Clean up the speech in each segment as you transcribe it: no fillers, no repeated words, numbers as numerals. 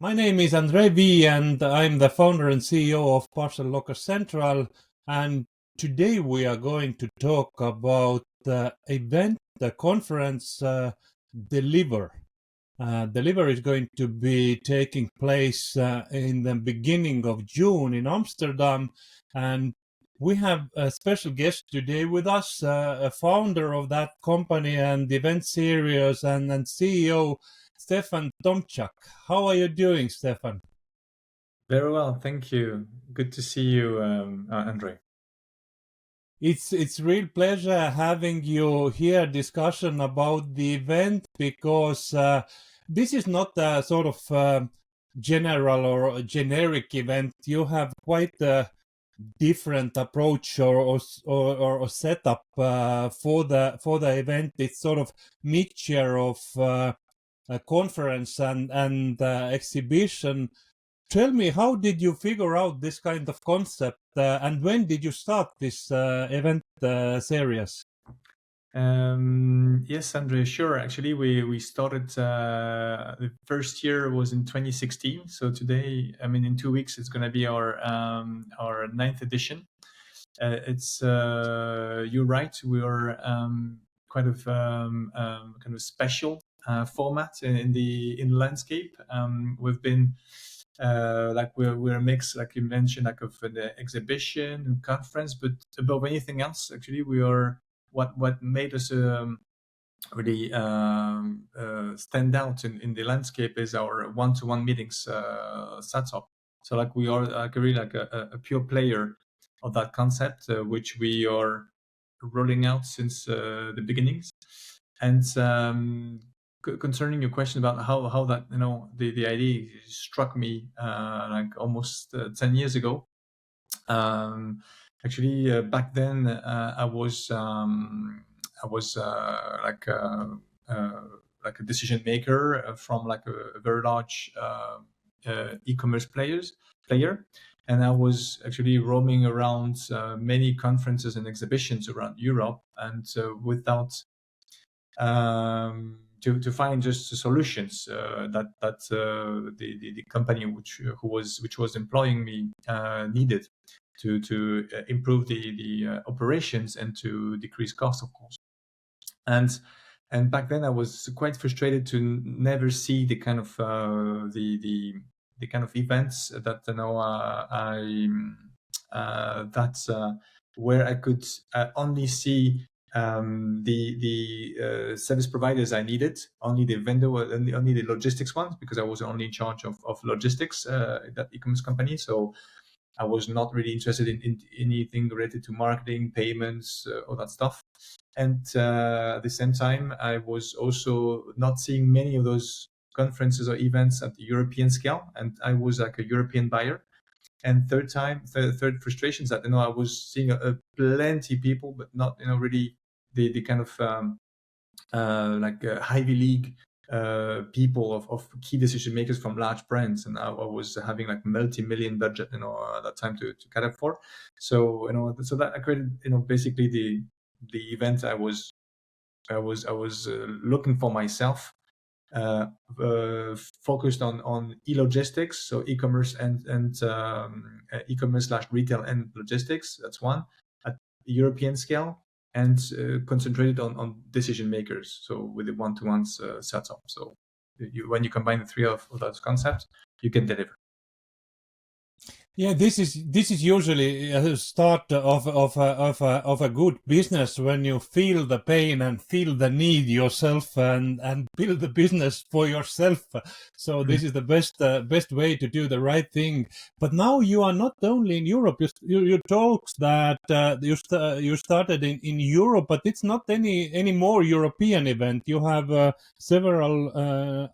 My name is Andre V, and I'm the founder and CEO of Parcel Locker Central. And today we are going to talk about the event, the conference Deliver. Deliver is going to be taking place in the beginning of June in Amsterdam. And we have a special guest today with us, a founder of that company and event series and CEO, Stéphane Tomczak. How are you doing, Stéphane? Very well, thank you. Good to see you, Andre. It's real pleasure having you here discussion about the event because this is not a sort of general or generic event. You have quite a different approach or setup for the event. It's sort of mixture of a conference and exhibition. Tell me, how did you figure out this kind of concept, and when did you start this event series? Yes, Andre, sure. Actually, we started, the first year was in 2016. So today, in 2 weeks, it's going to be our ninth edition. You're right. We are quite of kind of special format in the landscape. We've been we're a mix, like you mentioned, like of an exhibition and conference, but above anything else, actually, we are what made us really stand out in the landscape is our one-to-one meetings setup. So like we are like really like a pure player of that concept, which we are rolling out since the beginnings. And concerning your question about how that the idea struck me like almost 10 years ago. Actually, back then I was like a decision maker from like a very large e-commerce player, and I was actually roaming around many conferences and exhibitions around Europe, and without to find just solutions that the company which was employing me needed to improve the operations and to decrease costs, of course. And back then I was quite frustrated to never see the kind of the kind of events that where I could only see the service providers I needed, only the vendor, only the logistics ones, because I was only in charge of logistics at that e-commerce company. So I was not really interested in anything related to marketing, payments, all that stuff. And at the same time, I was also not seeing many of those conferences or events at the European scale, and I was like a European buyer. And third frustration is that I was seeing plenty people, but not really the kind of like Ivy League people of key decision makers from large brands, and I was having like multi-million budget at that time to cater for. So so that I created basically the event I was looking for myself, focused on e-logistics, so e-commerce and e-commerce/retail and logistics. That's one at European scale, and concentrated on decision makers. So with the one-to-ones setup. So when you combine the three of those concepts, you can deliver. Yeah, this is usually a start of a good business, when you feel the pain and feel the need yourself and build the business for yourself. So this is the best way to do the right thing. But now you are not only in Europe. You talked that you started in Europe, but it's not any more European event. You have several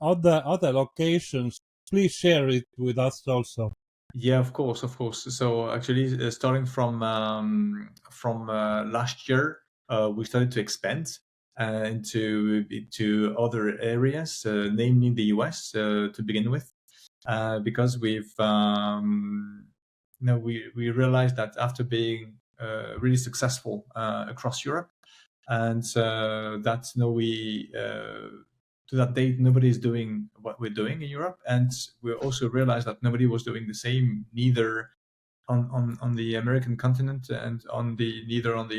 other locations. Please share it with us also. Yeah, of course. So actually, starting from last year, we started to expand into other areas, namely the US, to begin with, because we realized that after being really successful across Europe, and that to that date, nobody is doing what we're doing in Europe, and we also realized that nobody was doing the same, neither on the American continent and neither on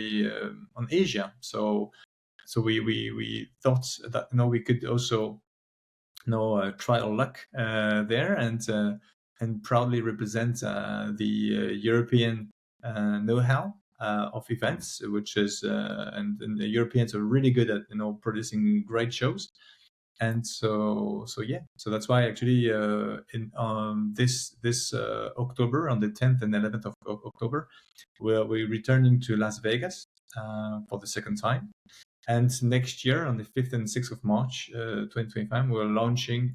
Asia. So we thought that we could also try our luck there and proudly represent the European know-how of events, which is and the Europeans are really good at producing great shows. And so that's why actually in this October, on the 10th and 11th of October, we're returning to Las Vegas for the second time. And next year, on the 5th and 6th of March 2025, we're launching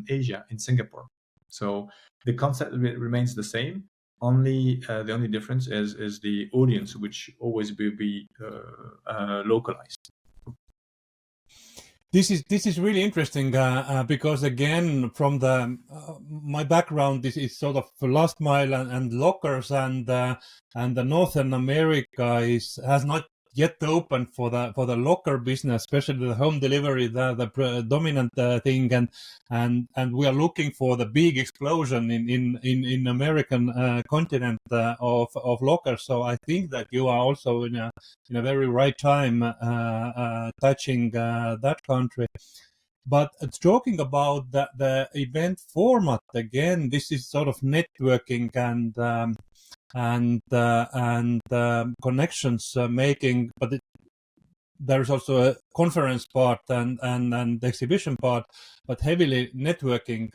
Asia in Singapore. So the concept remains the same. The only difference is the audience, which always will be localized. This is really interesting because again, from my background, this is sort of last mile and lockers, and the Northern America has not yet open for the locker business, especially the home delivery, the dominant thing, and we are looking for the big explosion in American continent of lockers. So I think that you are also in a very right time touching that country. But talking about the event format again, this is sort of networking and connections making, but there's also a conference part and exhibition part, but heavily networking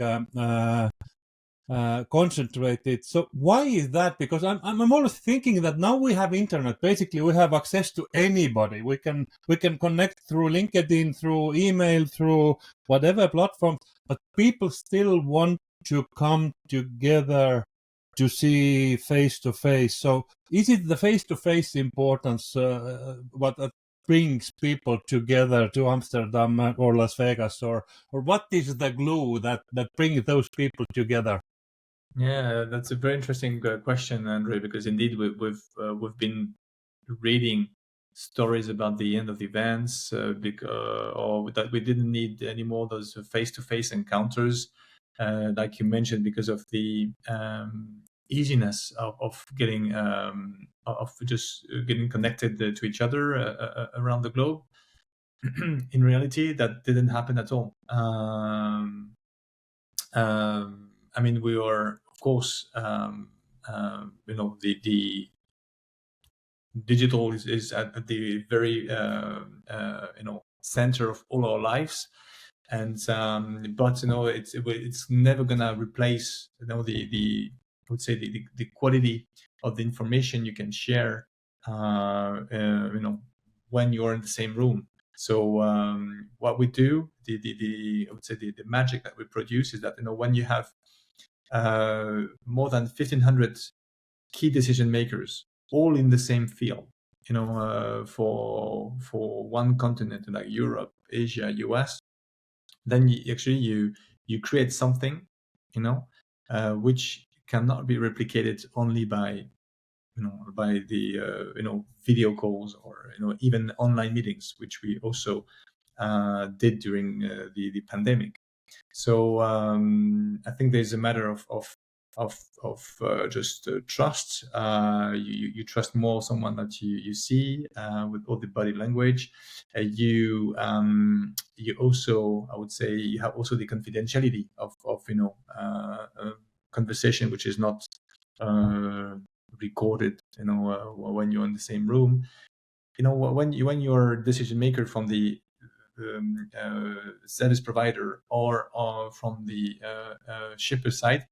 concentrated. So why is that? Because I'm always thinking that now we have internet. Basically, we have access to anybody. We can connect through LinkedIn, through email, through whatever platform. But people still want to come together to see face to face. So is it the face to face importance what brings people together to Amsterdam or Las Vegas, or what is the glue that brings those people together? Yeah, that's a very interesting question, Andre, because indeed we've been reading stories about the end of the events, or that we didn't need any more those face-to-face encounters, like you mentioned, because of the easiness of getting just getting connected to each other around the globe. In reality, that didn't happen at all. I mean, we are, of course, the digital is at the very center of all our lives, and but it's never gonna replace the I would say the quality of the information you can share when you're in the same room. So what we do, I would say the magic that we produce is that when you have more than 1,500 key decision makers all in the same field, for one continent like Europe, Asia, US, then you create something, which cannot be replicated only by the video calls or even online meetings, which we also did during the pandemic. So I think there's a matter of just trust. You trust more someone that you see with all the body language. You also, I would say, you have also the confidentiality of conversation, which is not recorded. When you're in the same room. When you're a decision maker from the service provider or from the shipper side,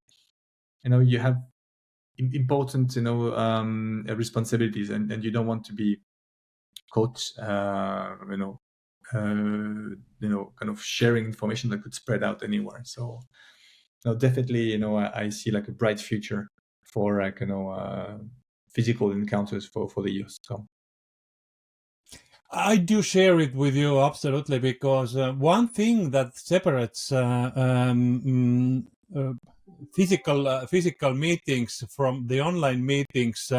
you have important responsibilities, and you don't want to be caught kind of sharing information that could spread out anywhere. So definitely I see like a bright future for physical encounters for the years to come. I do share it with you absolutely, because one thing that separates physical meetings from the online meetings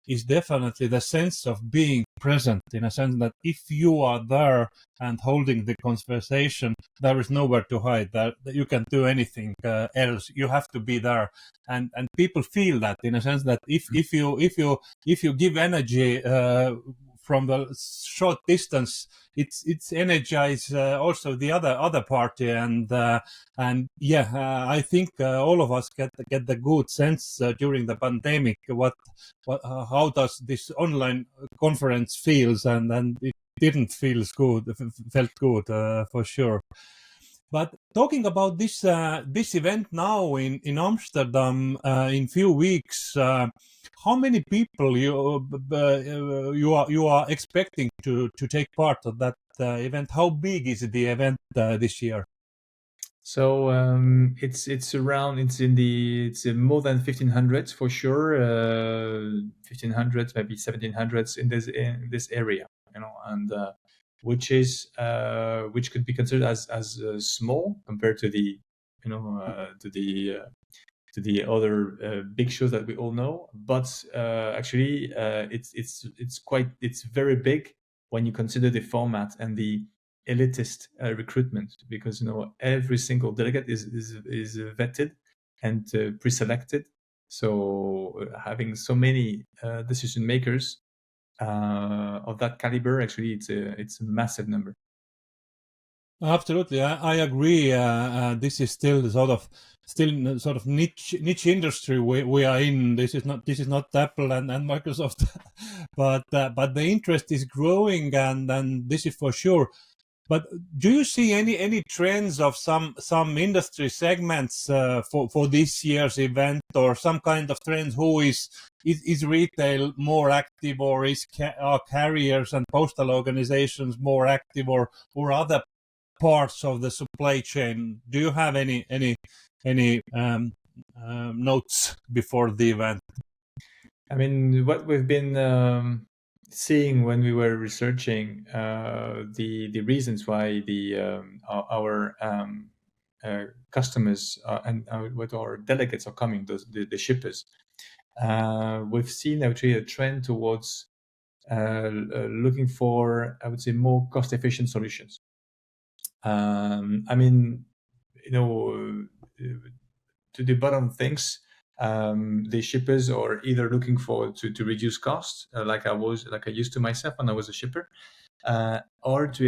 is definitely the sense of being present, in a sense that if you are there and holding the conversation, there is nowhere to hide. That you can do anything else. You have to be there, and people feel that, in a sense that if you give energy from the short distance, it's energize also the other party, and I think all of us get the good sense during the pandemic how does this online conference feels, and it didn't felt good for sure. But talking about this event now in Amsterdam in few weeks, how many people you are expecting to take part of that event? How big is the event this year? So it's in more than 1500s for sure, 1500s, maybe 1700s in this area, and which could be considered as small compared to the to the other big shows that we all know, but actually it's very big when you consider the format and the elitist recruitment, because every single delegate is vetted and pre-selected. So having so many decision makers of that caliber, actually it's a massive number. Absolutely, I agree. This is still sort of niche industry we are in. This is not Apple and Microsoft, but the interest is growing, and this is for sure. But do you see any trends of some industry segments for this year's event, or some kind of trends? Who is retail more active, or are carriers and postal organizations more active, or other parts of the supply chain? Do you have any notes before the event? I mean, what we've been seeing when we were researching the reasons why our customers and what our delegates are coming, the shippers, we've seen actually a trend towards looking for, I would say, more cost-efficient solutions. I mean, to the bottom of things, the shippers are either looking for to reduce costs, like I used to myself when I was a shipper, or to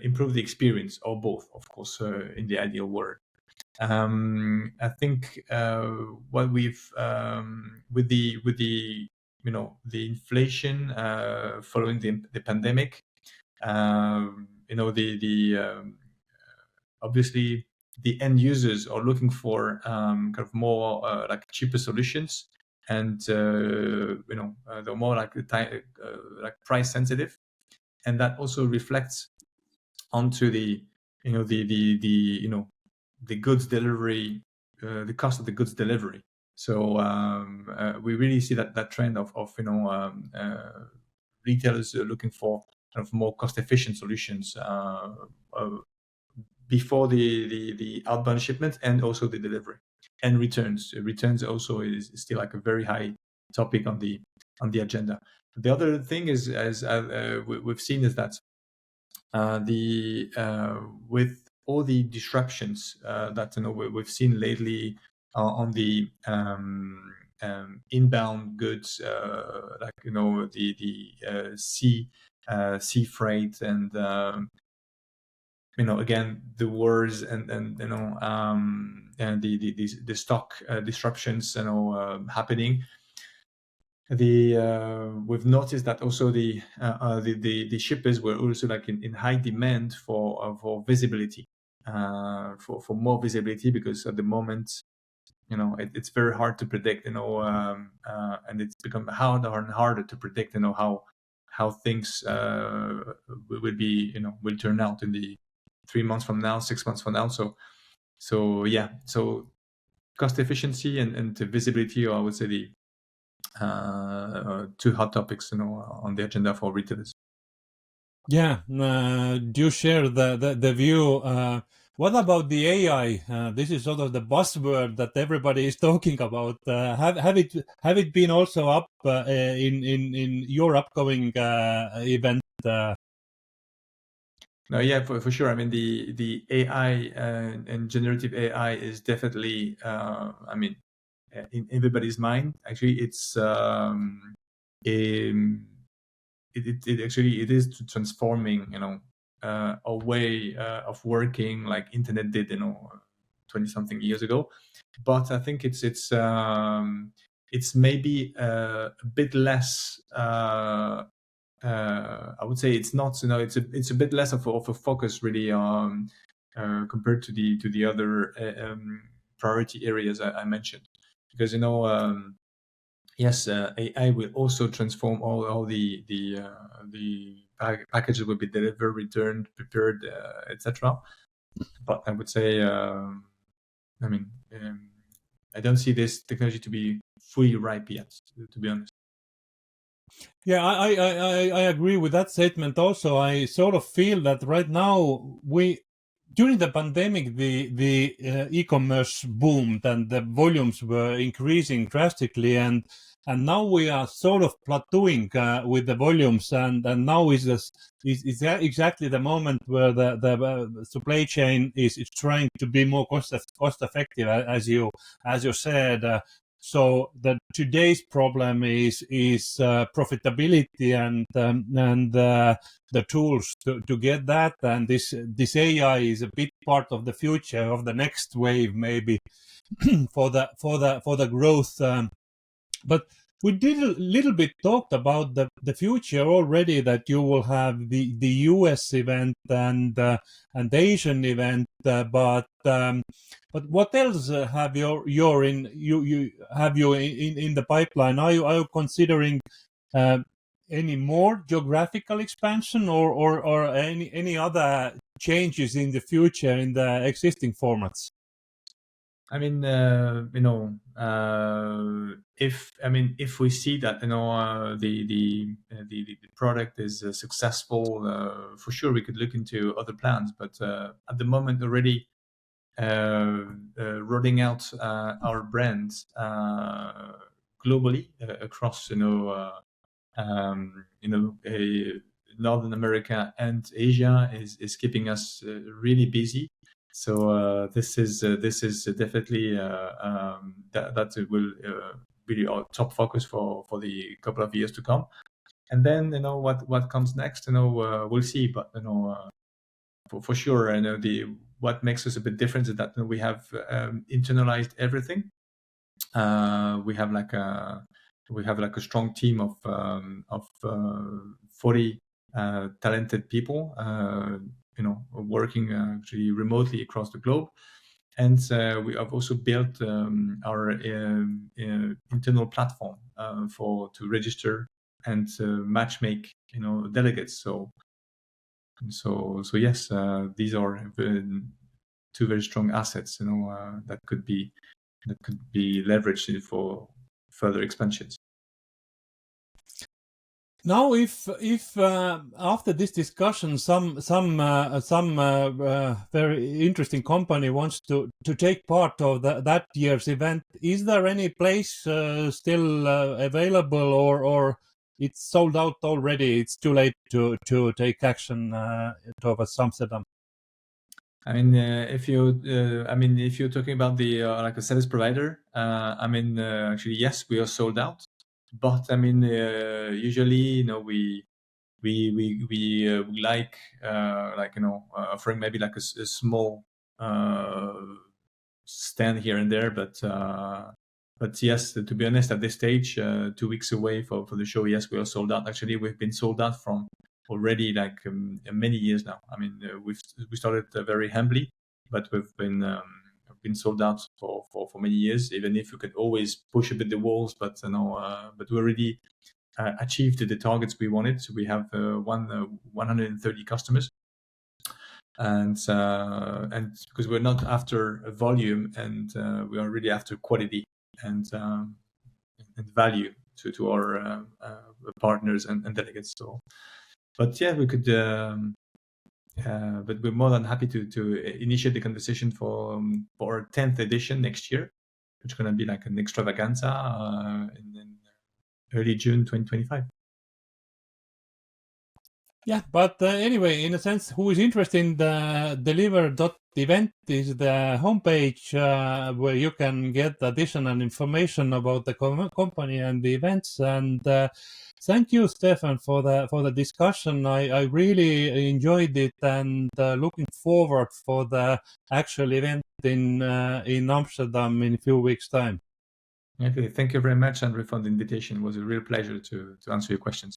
improve the experience, or both, of course, in the ideal world. I think what we've with the the inflation following the pandemic, obviously the end users are looking for kind of more like cheaper solutions, and they're more like like price sensitive, and that also reflects onto the the goods delivery, the cost of the goods delivery. So we really see that trend of retailers looking for kind of more cost efficient solutions before the outbound shipment, and also the delivery and returns. Returns also is still like a very high topic on the agenda. The other thing is, as we've seen, is that with all the disruptions that we've seen lately on the inbound goods, like the sea freight, and again, the wars, and the stock disruptions happening. We've noticed that also the shippers were also like in high demand for visibility, for more visibility, because at the moment it's very hard to predict, and it's become harder and harder to predict how things will be will turn out in the 3 months from now, 6 months from now. So cost efficiency and visibility are, I would say, the two hot topics on the agenda for retailers. Yeah, do you share the view What about the AI? This is sort of the buzzword that everybody is talking about. Have it been also up in your upcoming event? No, yeah, for sure. I mean, the AI and generative AI is definitely, in everybody's mind. Actually, it actually it is transforming, a way of working like internet did, 20 something years ago. But I think it's maybe a bit less. I would say it's not, it's a bit less of a focus really compared to the other priority areas I mentioned, because yes, AI will also transform all the packages will be delivered, returned, prepared, etc. But I would say, I mean, I don't see this technology to be fully ripe yet, to be honest. Yeah, I agree with that statement. Also, I sort of feel that right now during the pandemic, the e-commerce boomed and the volumes were increasing drastically, and now we are sort of plateauing with the volumes, and now is exactly the moment where the supply chain is trying to be more cost effective, as you said. So that today's problem is profitability and the tools to get that, and this AI is a big part of the future of the next wave maybe for the growth. But we did a little bit talked about the future already, that you will have the US event and the Asian event, but what else have you have you in the pipeline? Are you considering uh, any more geographical expansion or any other changes in the future in the existing formats? I mean, if we see that the product is successful, for sure we could look into other plans. But at the moment, already rolling out our brands globally across Northern America and Asia is keeping us really busy. So this is definitely that will be our top focus for the couple of years to come. And then what comes next, we'll see. But for sure, the what makes us a bit different is that we have internalized everything. We have like a strong team of 40 talented people, working actually remotely across the globe. And we have also built our internal platform to register and matchmake, delegates. So yes, these are two very strong assets, that could be leveraged for further expansions. Now, if after this discussion, some very interesting company wants to take part of that year's event, is there any place still available, or it's sold out already? It's too late to take action towards Amsterdam. I mean, if you're talking about the like a service provider, actually, yes, we are sold out. But I mean, usually, we like offering maybe like a small stand here and there. But yes, to be honest, at this stage, 2 weeks away for the show, yes, we are sold out. Actually, we've been sold out from already like many years now. I mean, we started very humbly, but we've been sold out for many years. Even if we could always push a bit the walls, but we already achieved the targets we wanted. So we have 130 customers, and because we're not after volume, and we are really after quality and value to our partners and delegates. So, but yeah, we could But we're more than happy to initiate the conversation for our 10th edition next year, which is going to be like an extravaganza in early June 2025. Yeah, but anyway, in a sense, who is interested in the deliver.event is the homepage where you can get additional information about the company and the events. And thank you, Stefan, for the discussion. I really enjoyed it and looking forward for the actual event in Amsterdam in a few weeks' time. Okay, thank you very much, Andre, for the invitation. It was a real pleasure to answer your questions.